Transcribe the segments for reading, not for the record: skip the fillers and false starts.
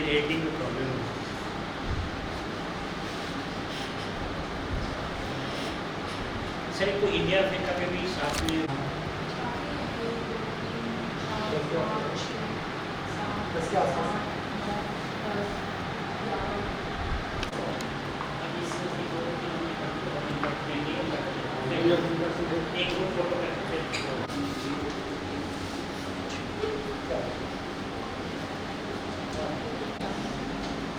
Editing में problem है। Sir को इंडिया अफ्रीका में भी साथ में एक दो फोटो करके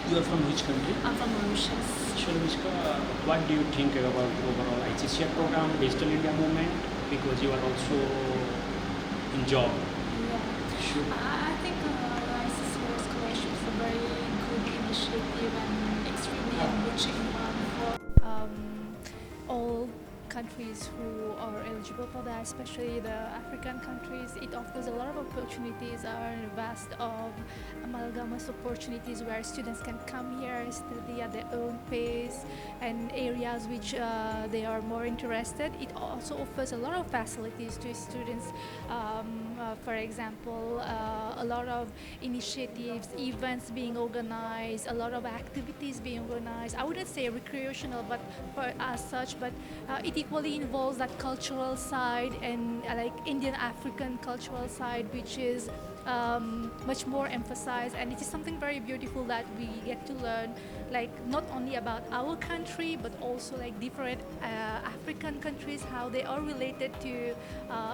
You are from which country? I'm from Mauritius. Sure, Vishka, what do you think about overall ICCR program, Digital India movement? Because you are also in job. Yeah. Sure. I think ICCR scholarship is a very good initiative and extremely enriching one for all countries who are eligible for that, especially the African countries. It offers a lot of opportunities, are vast of amalgamous opportunities where students can come here, study at their own pace and areas which they are more interested. It also offers a lot of facilities to students. For example, a lot of initiatives, events being organized, a lot of activities being organized. I wouldn't say recreational, but as such, but it equally involves that cultural side and like Indian African cultural side, which is much more emphasized, and it is something very beautiful that we get to learn, like not only about our country but also like different African countries, how they are related to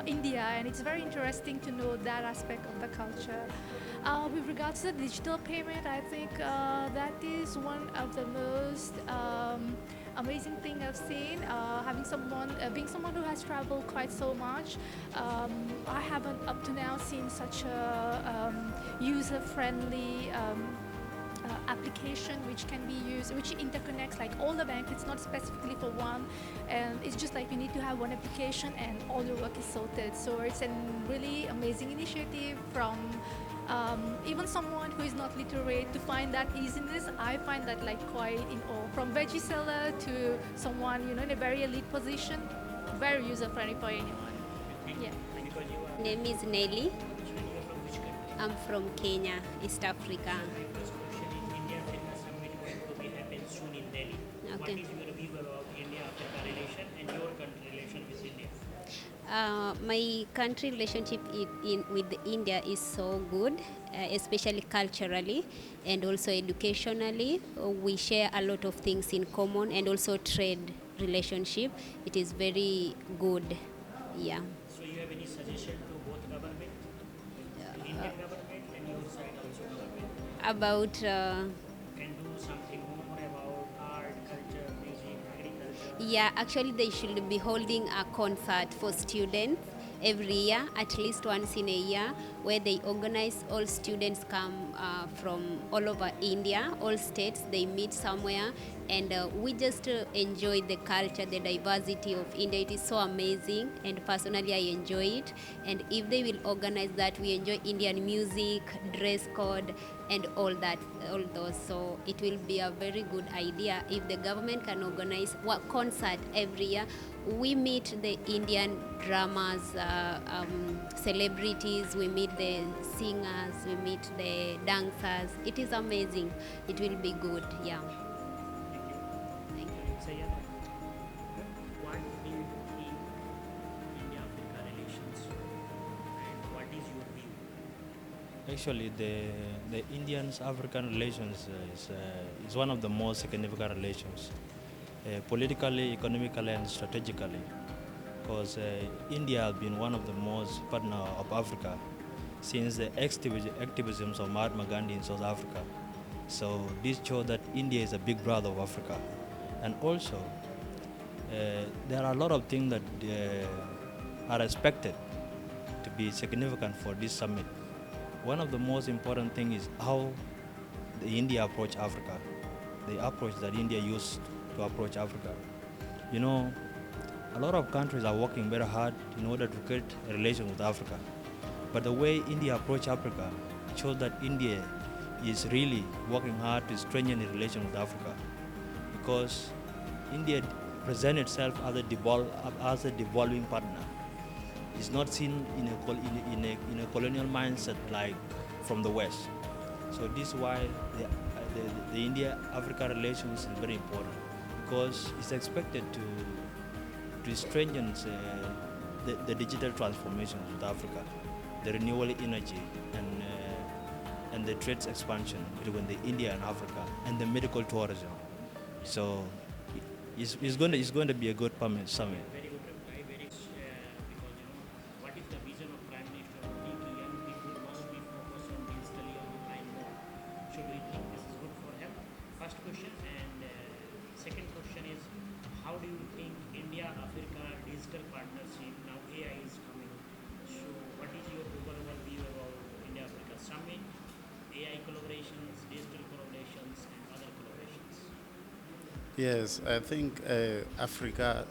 India, and it's very interesting to know that aspect of the culture. With regards to the digital payment, I think that is one of the most amazing thing I've seen. Having someone, being someone who has traveled quite so much, I haven't up to now seen such a user-friendly application which can be used, which interconnects like all the banks. It's not specifically for one, and it's just like you need to have one application and all your work is sorted. So it's a really amazing initiative from even someone who is not literate to find that easiness. I find that like quite in awe. From veggie seller to someone in a very elite position, very user friendly for anyone. Yeah. My name is Nelly. I'm from Kenya, East Africa. Okay. What is your view about India-Africa relation and your country relation with India? My country relationship with India is so good, especially culturally and also educationally. We share a lot of things in common, and also trade relationship. It is very good. Yeah. So you have any suggestion to both government, Indian government and your side also government? About Can do something more about art, culture, music, agriculture? yeah, actually they should be holding a concert for students every year, at least once in a year, where they organize all students come from all over India, all states, they meet somewhere, and we just enjoy the culture, the diversity of India. It is so amazing, and personally I enjoy it. And if they will organize that, we enjoy Indian music, dress code, and all that, all those. So it will be a very good idea if the government can organize what concert every year. We meet the Indian dramas, celebrities, we meet the singers, we meet the dancers. It is amazing. It will be good, yeah. Thank you. Say yeah. What do you think India-Africa relations and what is your view? Actually, the Indian-African relations is one of the most significant relations, politically, economically, and strategically, because India has been one of the most partner of Africa since the activisms of Mahatma Gandhi in South Africa. So this shows that India is a big brother of Africa, and also there are a lot of things that are expected to be significant for this summit. One of the most important things is how the India approach Africa, the approach that India used to approach Africa. You know, a lot of countries are working very hard in order to create a relation with Africa. But the way India approach Africa shows that India is really working hard to strengthen the relation with Africa, because India presents itself as a devolving partner. It's not seen in a colonial mindset like from the West. So this is why the India-Africa relations is very important, because it's expected to strengthen the digital transformations with Africa, the renewable energy, and the trade expansion between the India and Africa, and the medical tourism. So it's going to be a good summit. Very good reply. Very because what is the vision of Prime Minister Modi to young people must be focused on digitally online mode. Should we think this is good for health? First question, and second question is, how do you think India-Africa digital partnership, now AI is coming, so what is your overall view about India-Africa summit, AI collaborations, digital collaborations, and other collaborations? Yes, I think Africa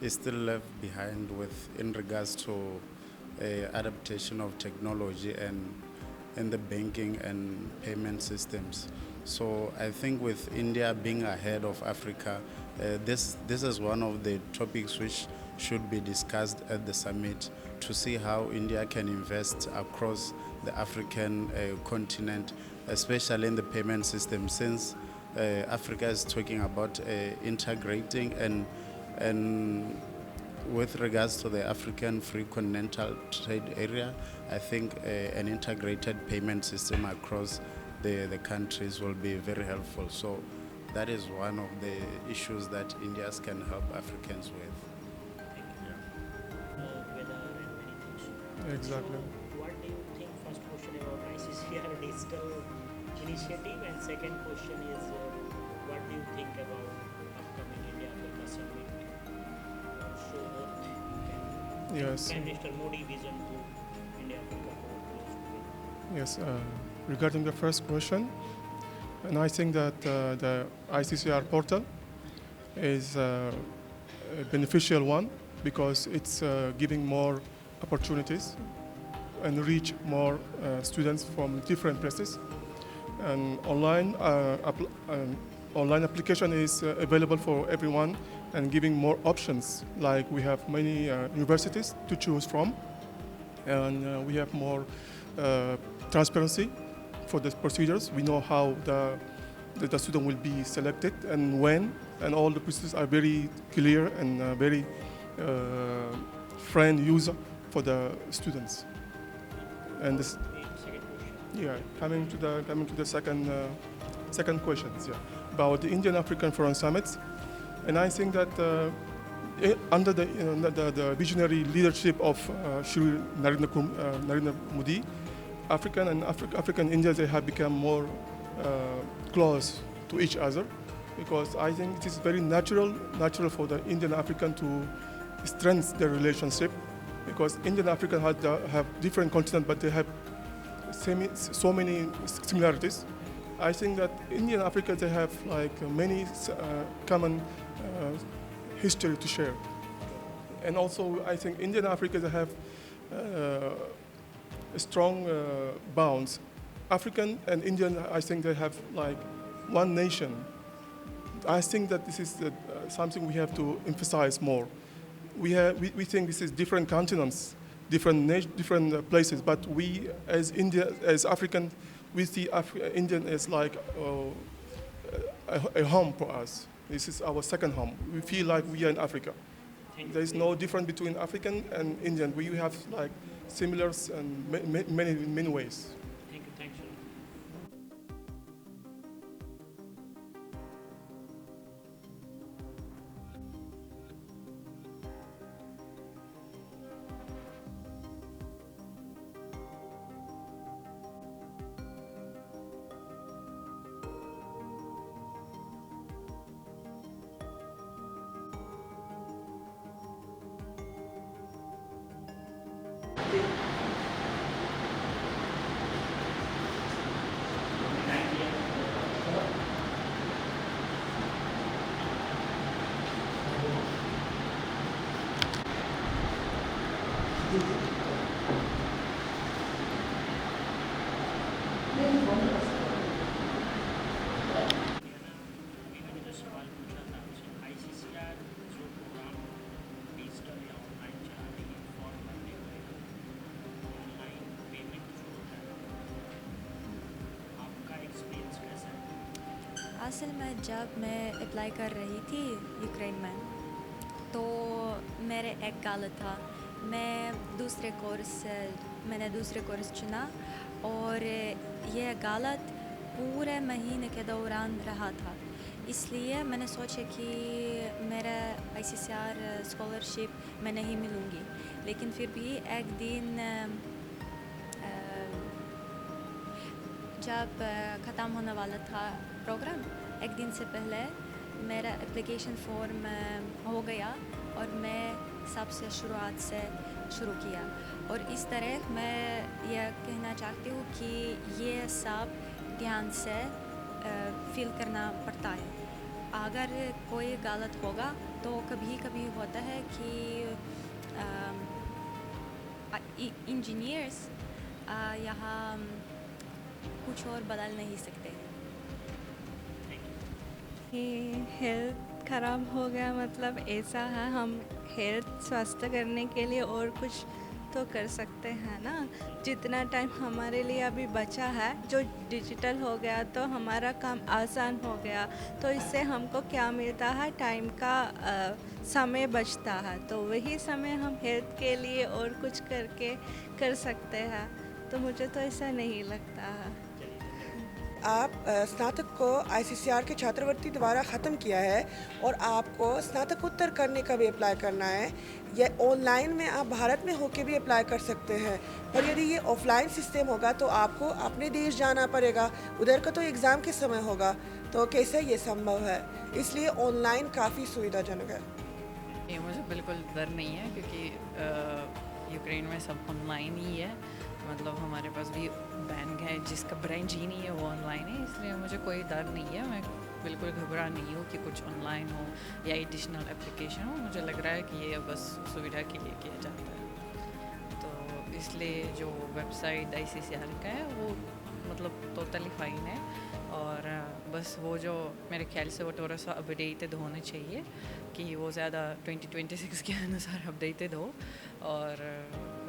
is still left behind in regards to adaptation of technology and the banking and payment systems. So I think with India being ahead of Africa, this is one of the topics which should be discussed at the summit, to see how India can invest across the African continent, especially in the payment system, since Africa is talking about integrating and with regards to the African Free Continental Trade Area, I think an integrated payment system across the countries will be very helpful. So that is one of the issues that India can help Africans with. Weather and many things. Exactly. So, what do you think? First question about ICCR digital initiative, and second question is, what do you think about upcoming India-Africa summit? So both you can. Yes. Prime Minister Modi vision to India-Africa more close to it. Yes. Regarding the first question, and I think that the ICCR portal is a beneficial one, because it's giving more opportunities and reach more students from different places. And online application is available for everyone and giving more options. Like we have many universities to choose from, and we have more transparency for the procedures. We know how the student will be selected and when, and all the procedures are very clear and very friendly user for the students. And this, Second question. yeah, coming to the second questions, yeah, about the Indian African Foreign Summits, and I think that under the visionary leadership of Shri Narendra Modi, African India, they have become more close to each other, because I think it is very natural for the Indian African to strengthen their relationship, because Indian African have different continents, but they have so many similarities. I think that Indian Africa, they have like many common history to share, and also I think Indian Africa, they have strong bonds. African and Indian, I think they have like one nation. I think that this is something we have to emphasize more. We think this is different continents, different places, but we as India, as African, we see Indian as like a home for us. This is our second home. We feel like we are in Africa. There is no difference between African and Indian. We have like similars in many ways. Thank you. Thanks a lot. असल में जब मैं apply कर रही थी Ukraine में तो मेरे एक गलत था। मैंने दूसरे कोर्स चुना और ये गलत पूरे महीने के दौरान रहा था। इसलिए मैंने सोचा कि मेरा ICCR स्कॉलरशिप मैं नहीं मिलूँगी। लेकिन फिर भी एक दिन जब ख़त्म होने वाला था प्रोग्राम, एक दिन से पहले मेरा एप्लीकेशन फॉर्म हो गया और मैं सबसे शुरुआत से शुरू किया। और इस तरह मैं यह कहना चाहती हूँ कि ये सब ध्यान से फिल करना पड़ता है। अगर कोई गलत होगा तो कभी कभी होता है कि इंजीनियर्स यहाँ कुछ और बदल नहीं सकते। हेल्थ ख़राब हो गया मतलब ऐसा है, हम हेल्थ स्वस्थ करने के लिए और कुछ तो कर सकते हैं ना। जितना टाइम हमारे लिए अभी बचा है, जो डिजिटल हो गया तो हमारा काम आसान हो गया, तो इससे हमको क्या मिलता है, टाइम का समय बचता है। तो वही समय हम हेल्थ के लिए और कुछ करके कर सकते हैं, तो मुझे तो ऐसा नहीं लगता है। आप स्नातक को ICCR के छात्रवृत्ति द्वारा ख़त्म किया है और आपको स्नातकोत्तर करने का भी अप्लाई करना है। यह ऑनलाइन में आप भारत में होकर भी अप्लाई कर सकते हैं, पर यदि ये ऑफलाइन सिस्टम होगा तो आपको अपने देश जाना पड़ेगा, उधर का तो एग्ज़ाम के समय होगा, तो कैसे ये संभव है। इसलिए ऑनलाइन काफ़ी सुविधाजनक है। ये मुझे बिल्कुल डर नहीं है क्योंकि यूक्रेन में सब ऑनलाइन ही है। मतलब हमारे पास भी बैंक है जिसका ब्रांच ही नहीं है, वो ऑनलाइन है, इसलिए मुझे कोई डर नहीं है। मैं बिल्कुल घबरा नहीं हूँ कि कुछ ऑनलाइन हो या एडिशनल एप्लीकेशन हो। मुझे लग रहा है कि ये बस सुविधा के लिए किया जाता है। तो इसलिए जो वेबसाइट ICCR का है वो मतलब टोटली फाइन है, और बस वो जो मेरे ख्याल से वो थोड़ा सा अपडेटेड होने चाहिए कि वो ज़्यादा 2026 के अनुसार अपडेटेड हो, और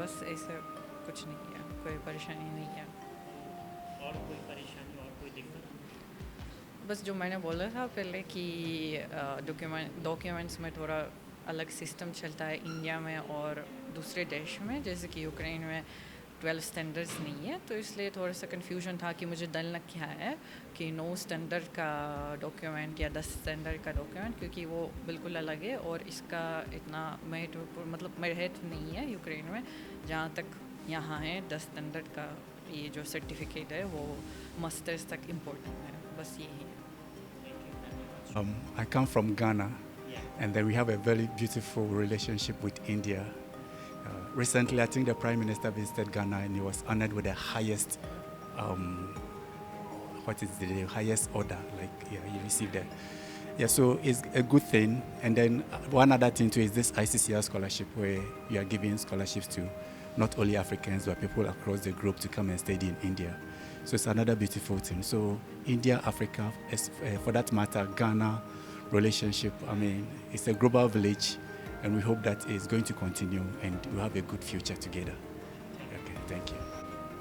बस ऐसे कुछ नहीं है, कोई परेशानी नहीं है। और कोई परेशानी और कोई दिक्कत? बस जो मैंने बोला था पहले कि डॉक्यूमेंट्स में थोड़ा अलग सिस्टम चलता है इंडिया में और दूसरे देश में, जैसे कि यूक्रेन में 12 स्टैंडर्ड्स नहीं है, तो इसलिए थोड़ा सा कन्फ्यूजन था कि मुझे डलना क्या है कि 9 स्टैंडर्ड का डॉक्यूमेंट या 10 स्टैंडर्ड का डॉक्यूमेंट, क्योंकि वो बिल्कुल अलग है और इसका इतना महत्वपूर्ण मतलब महत्व नहीं है यूक्रेन में, जहाँ तक यहाँ है 10 स्टैंडर्ड का ये जो सर्टिफिकेट है वो मास्टर्स तक इम्पोर्टेंट है। बस यही है। I come from Ghana, and then we have a very beautiful relationship with India. Recently, I think the Prime Minister visited Ghana and he was honored with the highest, the highest order, like he received it. Yeah, so it's a good thing. And then one other thing too is this ICCR scholarship, where you are giving scholarships to not only Africans but people across the globe to come and study in India. So it's another beautiful thing. So India, Africa, for that matter, Ghana relationship, I mean, it's a global village, and we hope that it's going to continue and we'll have a good future together. Okay, thank you.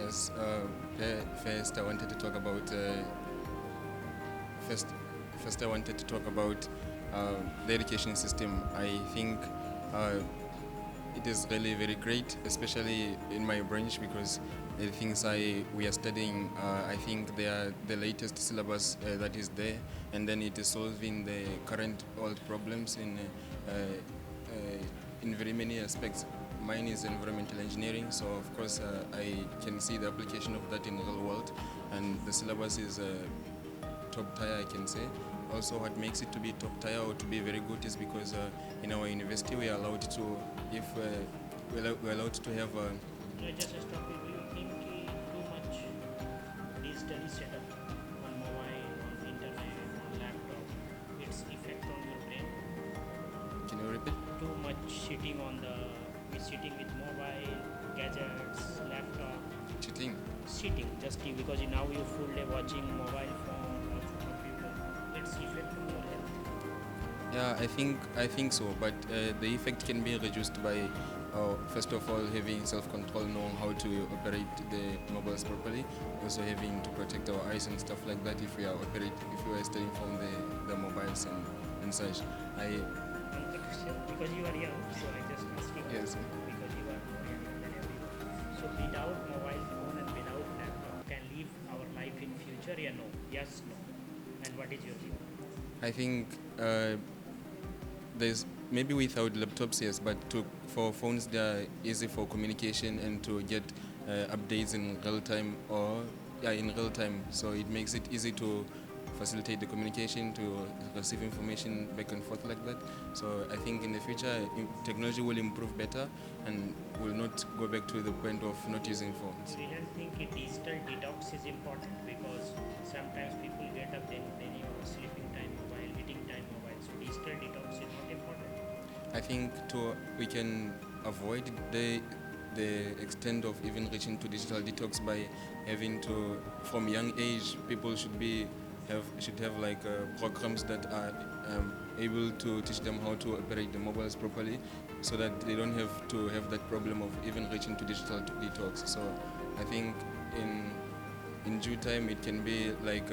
Yes, first I wanted to talk about first I wanted to talk about the education system. I think it is really very great, especially in my branch, because the things we are studying, I think they are the latest syllabus that is there, and then it is solving the current old problems in very many aspects. Mine is environmental engineering, so of course I can see the application of that in the real world, and the syllabus is top tier, I can say. Also, what makes it to be top tier or to be very good is because in our university we are allowed to, if we're allowed to have. Just a stop. Do you think too much digital setup on mobile, on internet, on laptop, its effect on your brain? Can you repeat? Too much sitting with mobile, gadgets, laptop. Sitting, just because now you full day watching mobile phone or computer. Its effect on your health. Yeah, I think so, but the effect can be reduced by first of all, having self-control, knowing how to operate the mobiles properly, also having to protect our eyes and stuff like that if we are studying from the mobiles and such. Because you are young, so I just asking. Yes. Because you are more younger than everyone. So without mobile phone and without laptop, can live our life in future? Yeah, no. Yes, no. And what is your view? I think there's maybe without laptops, yes, but for phones they're easy for communication and to get updates in real time in real time. So it makes it easy to facilitate the communication, to receive information back and forth like that. So I think in the future technology will improve better and will not go back to the point of not using phones. Do you think a digital detox is important? Because sometimes people get up then sleeping time mobile, eating time mobile. So digital detox is not important. I think we can avoid the extent of even reaching to digital detox by having to, from young age, people should have like programs that are able to teach them how to operate the mobiles properly, so that they don't have to have that problem of even reaching to digital detox. So I think in due time it can be like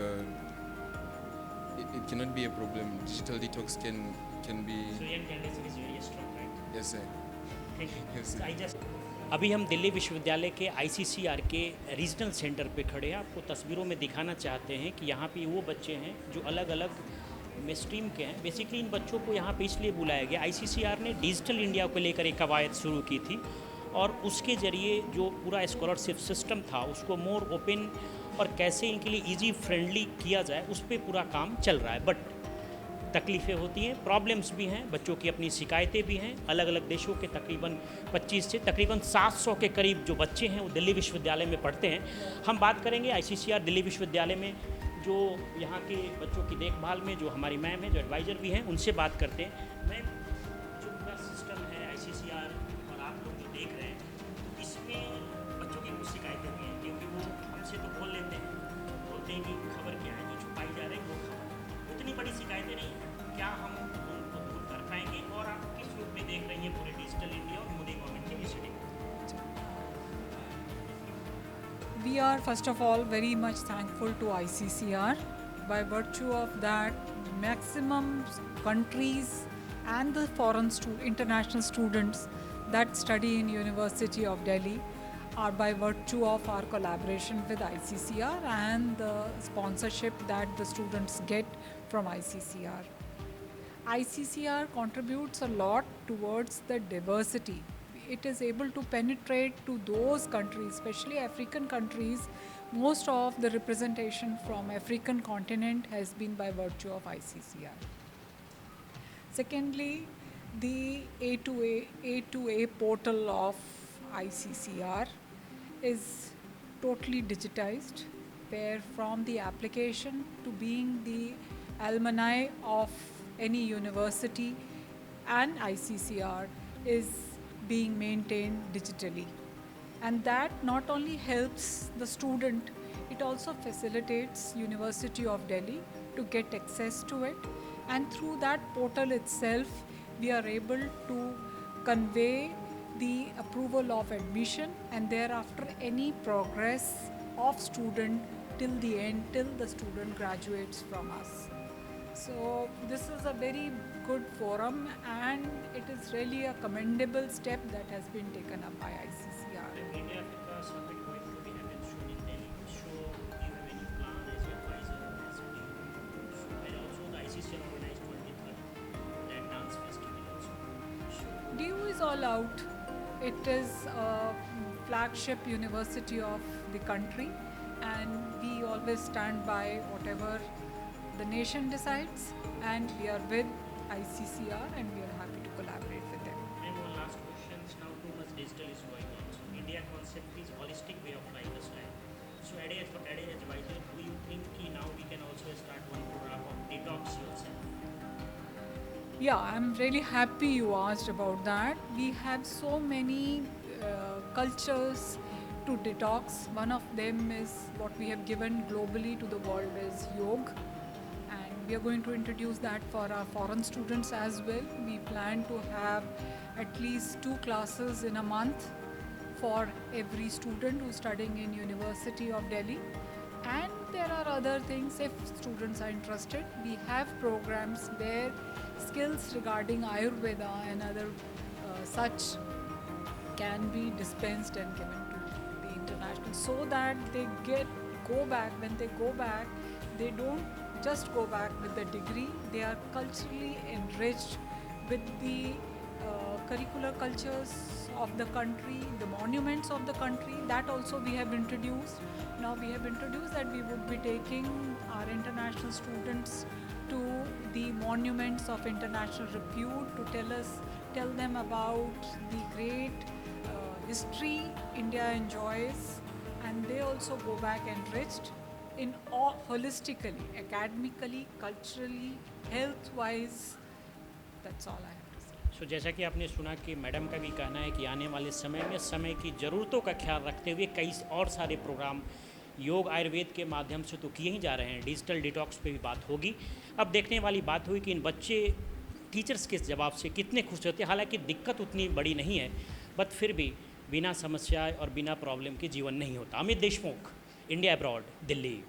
it cannot be a problem. Digital detox can be. So young generation is very strong, right? Yes, sir. Thank you. Yes, sir. I just अभी हम दिल्ली विश्वविद्यालय के ICCR के regional centre पे खड़े हैं। आपको तस्वीरों में दिखाना चाहते हैं कि यहाँ पे वो बच्चे हैं जो अलग अलग स्ट्रीम के हैं। बेसिकली इन बच्चों को यहाँ पे इसलिए बुलाया गया, ICCR ने डिजिटल इंडिया को लेकर एक कवायद शुरू की थी और उसके ज़रिए जो पूरा स्कॉलरशिप सिस्टम था उसको मोर ओपन और कैसे इनके लिए ईजी फ्रेंडली किया जाए उस पर पूरा काम चल रहा है। बट तकलीफ़ें होती हैं, प्रॉब्लम्स भी हैं, बच्चों की अपनी शिकायतें भी हैं। अलग अलग देशों के तकरीबन 25 से तकरीबन 700 के करीब जो बच्चे हैं वो दिल्ली विश्वविद्यालय में पढ़ते हैं। हम बात करेंगे ICCR दिल्ली विश्वविद्यालय में जो यहाँ के बच्चों की देखभाल में जो हमारी मैम है, जो एडवाइज़र भी हैं, उनसे बात करते हैं। मैम, जो पूरा सिस्टम है ICCR और आप लोग जो देख रहे हैं, इसमें बच्चों की कुछ शिकायतें भी हैं, क्योंकि वो हमसे तो बोल लेते हैं, बोलते हैं कि खबर क्या है, जो छुपाई जा रही है वो खबर। इतनी बड़ी शिकायतें नहीं हैं, क्या हम उनको दूर कर पाएंगे और आप किस रूप में देख रही हैं पूरे डिजिटल इंडिया और मोदी गवर्नमेंट की initiative? We are first of all very much thankful to ICCR. By virtue of that, maximum countries and the foreign international students that study in University of Delhi are by virtue of our collaboration with ICCR and the sponsorship that the students get from ICCR. ICCR contributes a lot towards the diversity. It is able to penetrate to those countries, especially African countries. Most of the representation from African continent has been by virtue of ICCR. Secondly, the A2A portal of ICCR is totally digitized, where from the application to being the alumni of any university and ICCR is being maintained digitally. And that not only helps the student, it also facilitates University of Delhi to get access to it. And through that portal itself, we are able to convey the approval of admission and thereafter any progress of student till the end, till the student graduates from us. So this is a very good forum and it is really a commendable step that has been taken up by ICCR. The India Africa Summit going to be held soon in Delhi. So do you have any plan as advisor as a team? So and also the ICCR organized 23rd that dance festival also. So DU is all out. It is a flagship university of the country and we always stand by whatever the nation decides, and we are with ICCR and we are happy to collaborate with them. and one last question, now too much digital is going on. So India concept is holistic way of lifestyle. So as advisor, do you think now we can also start one program of detox yourself? Yeah, I'm really happy you asked about that. We have so many cultures to detox. One of them is what we have given globally to the world is yoga. We are going to introduce that for our foreign students as well. We plan to have at least 2 classes in a month for every student who's studying in University of Delhi. And there are other things if students are interested. We have programs where skills regarding Ayurveda and other such can be dispensed and given to the international, so that they go back. When they go back, they don't just go back with the degree, they are culturally enriched with the curricular cultures of the country, the monuments of the country. That also we have introduced. Now we have introduced that we would be taking our international students to the monuments of international repute to tell them about the great history India enjoys, and they also go back enriched in all holistically, academically, culturally, health-wise. That's all I have to say. सो जैसा कि आपने सुना कि madam का भी कहना है कि आने वाले समय में समय की ज़रूरतों का ख्याल रखते हुए कई और सारे प्रोग्राम योग आयुर्वेद के माध्यम से तो किए ही जा रहे हैं। डिजिटल डिटॉक्स पे भी बात होगी। अब देखने वाली बात हुई कि इन बच्चे टीचर्स के जवाब से कितने खुश होते हैं। हालांकि दिक्कत उतनी बड़ी नहीं है, बट फिर भी बिना समस्या और बिना प्रॉब्लम के जीवन नहीं होता। Amit Deshmukh, India abroad, Delhi.